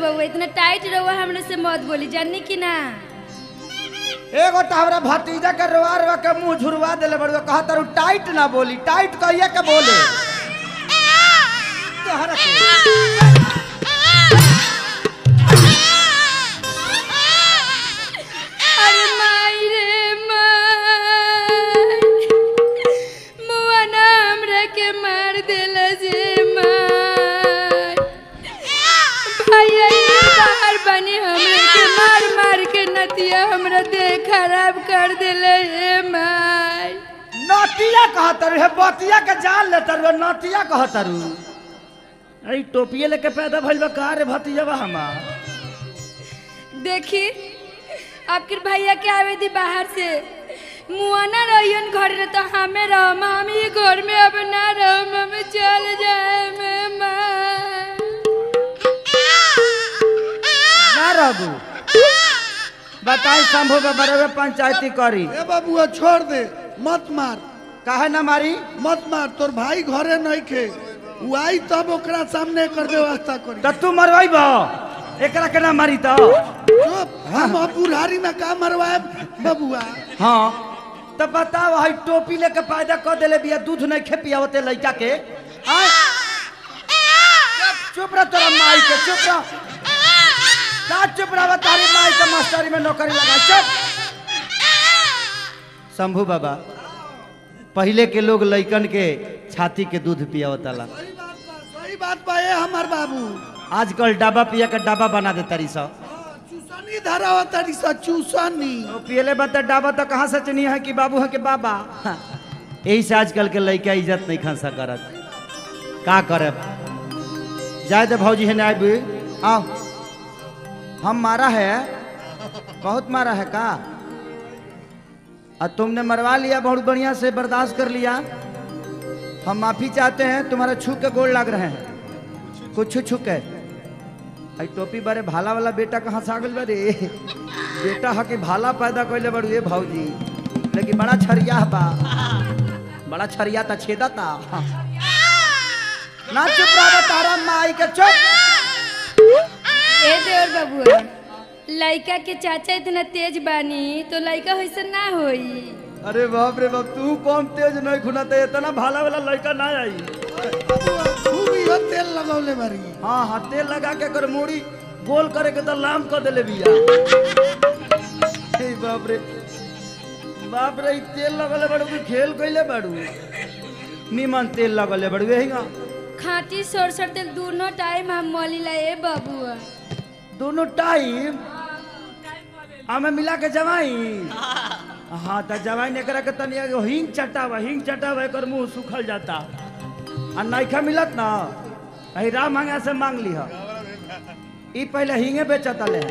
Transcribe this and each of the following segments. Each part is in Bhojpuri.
बउआ इतना टाइट रहुआ हमने से मत बोली जाननी कि ना। एगो तो हमरा भतीजा के रोआ रोआ के मुंह झुरवा देले बड़ुआ कहा तारू टाइट ना बोली टाइट कहिए के बोले तोहरा के अरे माई रे माई मुआ ना हमरा के मार देला जे माई भैया बाहर बनी हमरा के मार मार के नतिया हमरा देह खराब कर देले रे माई। नतिया कहतर है बतिया के जान लेतर नतिया कहतरू अरे टोपिए लेके पैदा भइल बा का रे भतीजा हमार। देखी आपके भैया के आवे दी बाहर से मुआना रहियन घर में तो हमें रहो हम ही घर में अब ना रहो हमें चल जाए मैं ना रहबू बताई शंभू बाबा पंचायती करी। ए बाबुआ छोड़ दे मत मार। काहे ना मारी मत मार तोर भाई घरे नहीं खे उ आई तब ओकरा सामने कर व्यवस्था करी। तो तू मरवाइब एकरा के ना मारी तो चुप हम बुढ़ारी में का मरवाए बाबुआ। हाँ तो बताओ हई टोपी लेके पैदा कर देले बिया दूध नहीं खे पियावते लइका के चुप रह तोरा माई के चुप रह का चुप रह तारी माई के मास्टरी में नौकरी लगा चुप। शंभू बाबा पहले के लोग लइकन के छाती के दूध पियावताला सही बात बा ए हमार बाबू। आजकल डाबा पिया के डाबा बना दे तारी सब चूसनी धरावा तारी सा चूसनी पियले बात डाबा तो कहाँ से चुनी है कि बाबू है कि बाबा यही से आजकल के लइका इज्जत नहीं खंसा करत का करे जाए दे भौजी है ना आओ हम मारा है बहुत मारा है का और तुमने मरवा लिया बहुत बढ़िया से बर्दाश्त कर लिया हम माफी चाहते हैं तुम्हारा छू के गोड़ लग रहे हैं कुछ छू के आई टोपी बारे भाला वाला बेटा कहाँ से आ गल बारे बेटा है कि भाला पैदा कैले बड़ू ये भौजी लेकिन बड़ा छरिया बा बड़ा छरिया था छेदा था ना चुप रहा तारा माई के चुप। ए देवर बबुआ लइका के चाचा इतना तेज बानी तो लइका वैसे ना होई। अरे बाप रे बाप तू कम तेज नहीं खुनाते इतना भाला वाला लड़का ना आई। खूब यो तेल लगौले बारी। हाँ हाँ तेल लगा के कर मूड़ी गोल करे के तो लाम कर देले बिया। बाप रे तेल लगले बड़ू कि खेल कइले बड़ू निमन तेल लगले बड़ू यही खाटी सरसर तेल दोनों टाइम हम मलिला ए बबुआ दोनों टाइम हमें मिला के जवाई। हाँ तो जवाई ने करा के तनी हिंग चटावा एकर मुंह सूखल जाता आ नइखा मिलत ना अही राम मांगा से मांग लिहा ई पहले हिंगे बेचता ले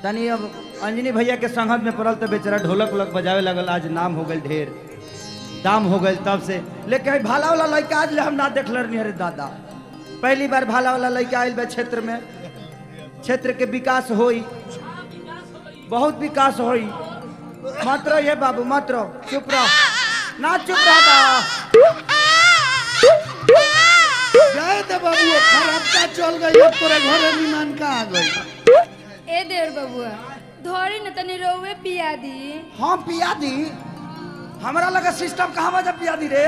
तनी अब अंजनी भैया के संगत में पड़ल तो बेचारा ढोलक उलक बजावे लगल आज नाम हो गल ढेर दाम हो गए तब से लेकिन भाला वाला लड़का आज ले हम ना देख रही अरे दादा पहली बार भाला वाला लड़का आयल बा क्षेत्र में क्षेत्र के विकास होई बहुत विकास होई मात्र ये बाबू मात्र चुप रह ना चुप रह जाए दे बाबू खराब का चल गई अब तोरे घरे निमान का आ गई। ए देवर बबुआ धोरी न तनी रोवे पिया दी। हाँ पिया दी हमारा लगा सिस्टम कहाँ बजा पिया दी रे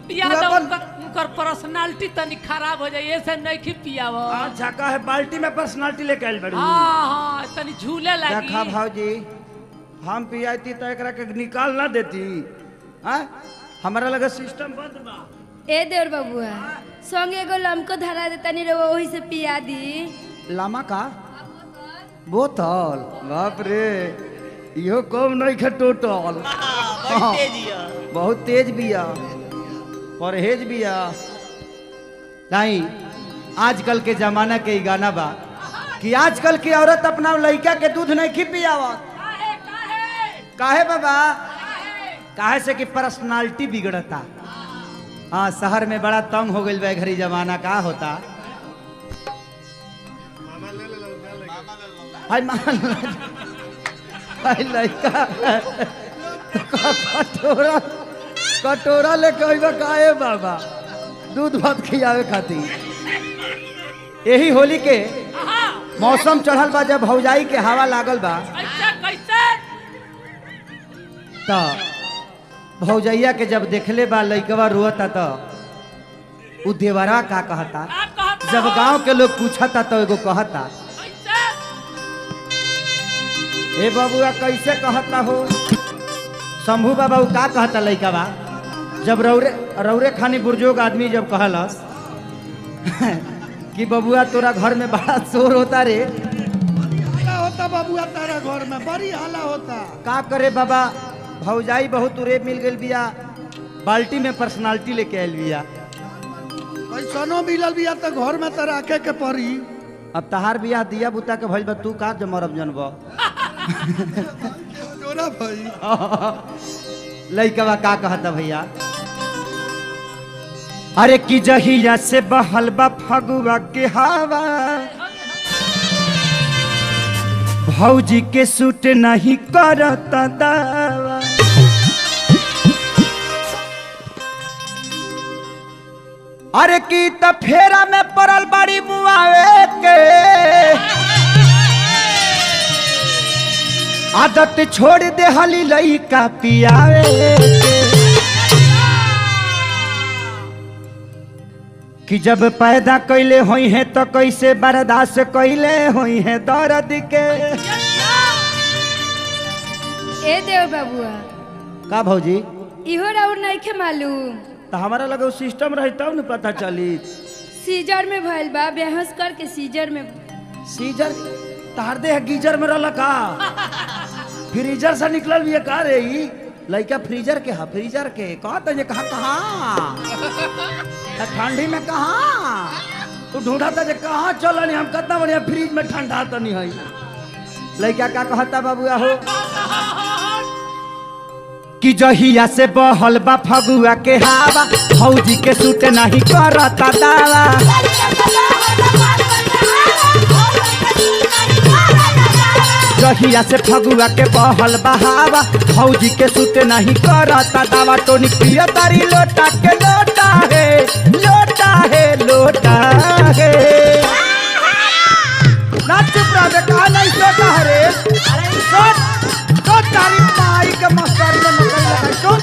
पिया दो उनकर पर्सनालिटी तनी खराब हो जाए ऐसे नहीं कि पियावो। अच्छा का है बाल्टी में पर्सनालिटी लेके आइल बड़ी। हाँ तनी झूले लगी। देखा भाजी हम पियाती तो एकरा के निकाल ना देती हाँ हमारा लगा सिस्टम बंद बा। ए देवर बबुआ संगे एगो लमको धरा दे तनी रोवे वही से पिया दी। लामा का बोतल बाप रे इहो कम नहीं खे टोटल बहुत तेज बिया परहेज बिया नहीं आजकल के जमाना के गाना बा कि आजकल की औरत अपना लड़का के दूध नहीं खी पियावत काहे बाबा काहे से कि पर्सनालिटी बिगड़ता। हाँ शहर में बड़ा तंग हो गई घड़ी जमाना का होता लड़का कटोरा कटोरा लेके अइबा काहे बाबा दूध भात खियावे खातिर यही होली के हाँ मौसम चढ़ल बा, जब भौजाई के हवा लागल बा कैसे कैसे तो भौजैया के जब देखले बा लइकवा रोता तो उ देवरा का कहता, का कहता जब हो? गांव के लोग पूछता तो एगो कहता, कैसे ए बबुआ कैसे कहता हो शंभू बाबा उ का कहता लइकवा, जब रौरे रौरे खानी बुजुर्ग आदमी जब कहलस कि बबुआ तोरा घर में बड़ा शोर होता रे, हाला होता बाबुआ तारा घर में बड़ी हाला होता। का करे बाबा भौजाई बहुत उरे मिल गई बिया, बाल्टी में पर्सनालिटी लेके आयल बिया। कैसनो मिलल बिया तो घर में तो रखे के पड़ी। अब तहार बिया दिया बुता के भइल बा, तू का जमरब जनब जोरा भाई लइकवा का कहता भैया, अरे की जहिया से बहल बा फगुआ के हवा, भौजी के सूट नहीं करता दावा। अरे की त फेरा में पड़ल बड़ी मुआवे के, आदत छोड़ दे हली लइका पियावे के। कि जब पैदा कैले होई है तो कैसे बर्दाश्त कैले होई है दर्द के। ए देव बबुआ का भौजी इहो राउर नहीं के मालूम, तो हमारा लगे सिस्टम रही तब न पता चली। सीजर में भइल बा, बेहोश करके सीजर में। सीजर तार दे गीजर में रहला का, फ्रीजर से निकलल भी का रे ई लइका, फ्रीजर के हा फ्रीजर के कहत जे कहां ठंडी में कहां तू ढूंढता जे कहां चलनी, हम कितना बढ़िया फ्रिज में ठंडा तो नहीं है। लइका का कहता बाबूआ हो कि जहिया से बहल बा फगुआ के हवा, भौजी के सूट नहीं करता दावा। जहिया से फगुआ के बहल बहावा, भौजी के सूट नहीं करता दावा। टोनी पिया तारी लोटा के लोटा है लोटा है लोटा है। ना चुप रह बे, कहा नहीं सोता है रे, सोच तो तारी माई के मस्तर में नकल लगा सुन।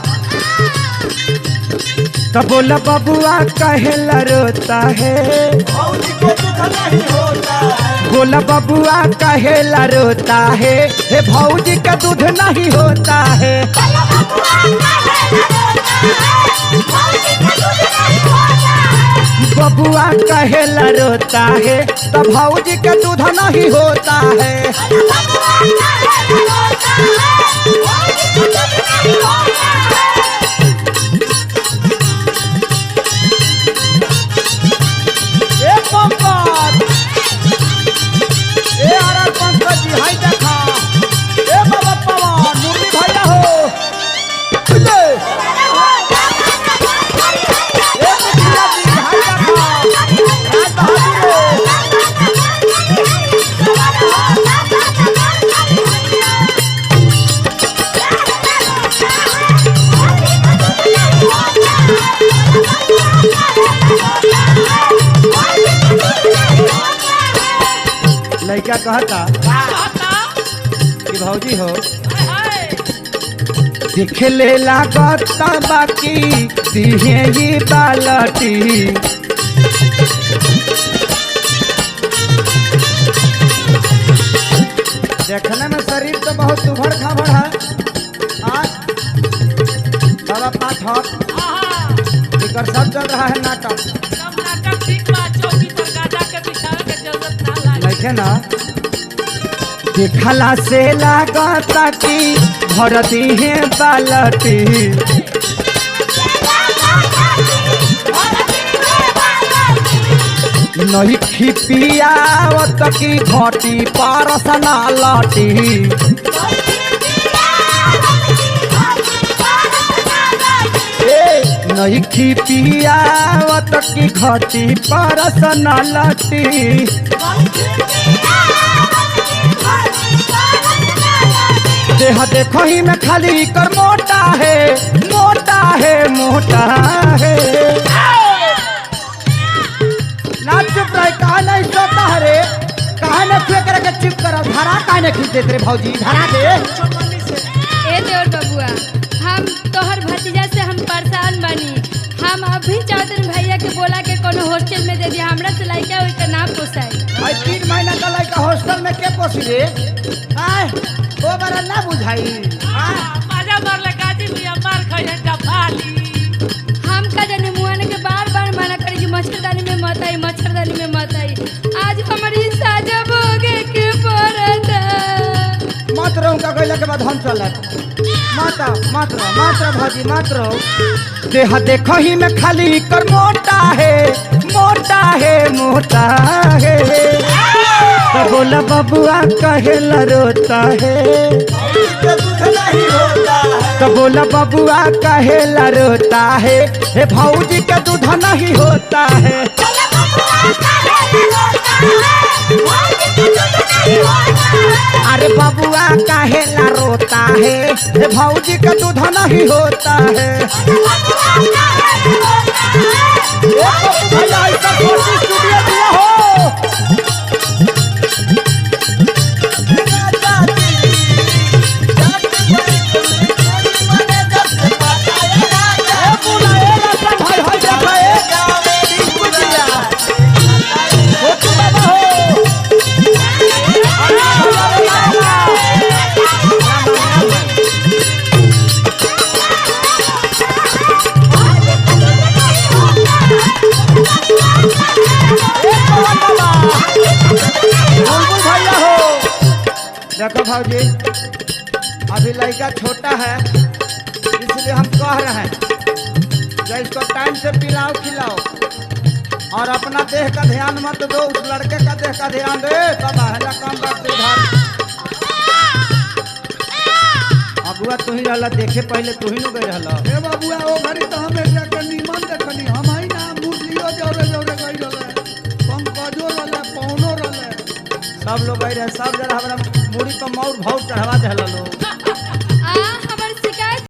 तो बोला बबुआ कहेला रोता है, बोला बबुआ कहेला रोता है, हे भौजी का दूध नहीं होता है। बबुआ कहेला रोता है तो भौजी का दूध नहीं होता है। ए पंकज, ए आर पंकज जी हाय देखा, ए बाबा पवन मुरली भैया हो, ले ए मुखिया जी हाय देखा, राज बहादुर लइका कहता कि भौजी हो देख ले लागता बाकी दिहे ही बालटी। देखने में शरीर तो बहुत उभड़ खाबड़ है, आज बाबा पाठक इकर सब चल रहा है नाटक, देखे ना देखला से लागता कि भरती है बालटी। नहीं खिपियावत की घटी परसना लटी। नहीं खिपियावत की घटी परसना लटी। देह देखो ही में खाली कर मोटा है मोटा है मोटा है। ना चुप रहे, कहा नहीं ले छुए करे के चुप कर धरा काहे खींच देत रे भौजी धरा दे ए देवर बबुआ हम तोहर भतीजा से हम परेशान बनी। हम अभी चाहते भैया के बोला के कोनो हॉस्टल में दे दिया। हमरा से लइका ओइ के ना पोसाई। भाई 3 महीना का लड़का हॉस्टल में के पोसी रे आय ओ बारा ना बुझाई मजा मारले गाजी मिया मार खाए डफाली। हम का जाने मुआने के बार बार मना करी कि मच्छरदानी में मत आई, मच्छरदानी में मत आई। आज हमारी साजा भोगे के पड़ता। मत रहूं का कहला के बाद हम चलत मत रहो भौजी मत रहो देह देखो ही में खाली कर मोटा है तो बोला बबुआ कहेला रोता है तो बोला बबुआ कहेला रोता है हे भौजी का दूध नहीं होता है अरे बबुआ कहेला रोता है हे भौजी का दूध नहीं होता है भैया ऐसा कोशिश स्टूडियो दिया हो देखो भाजी अभी लड़का छोटा है इसलिए हम कह रहे हैं कि इसको टाइम से पिलाओ खिलाओ और अपना देह का ध्यान मत दो उस लड़के का देह का ध्यान दे तब है काम करते उधर अगुआ तू ही रहला देखे पहले तू ही न गई रहला हे बाबूआ ओ घड़ी तो हम एकरा के निमन देखनी हम ही ना मुरलियो जोरे जोरे गई रहले पंकजो रहले पौनो रहले सब लोग गए रहे सब जरा हमरा मुड़ी पर मौर भाव चढ़वा देहला लोग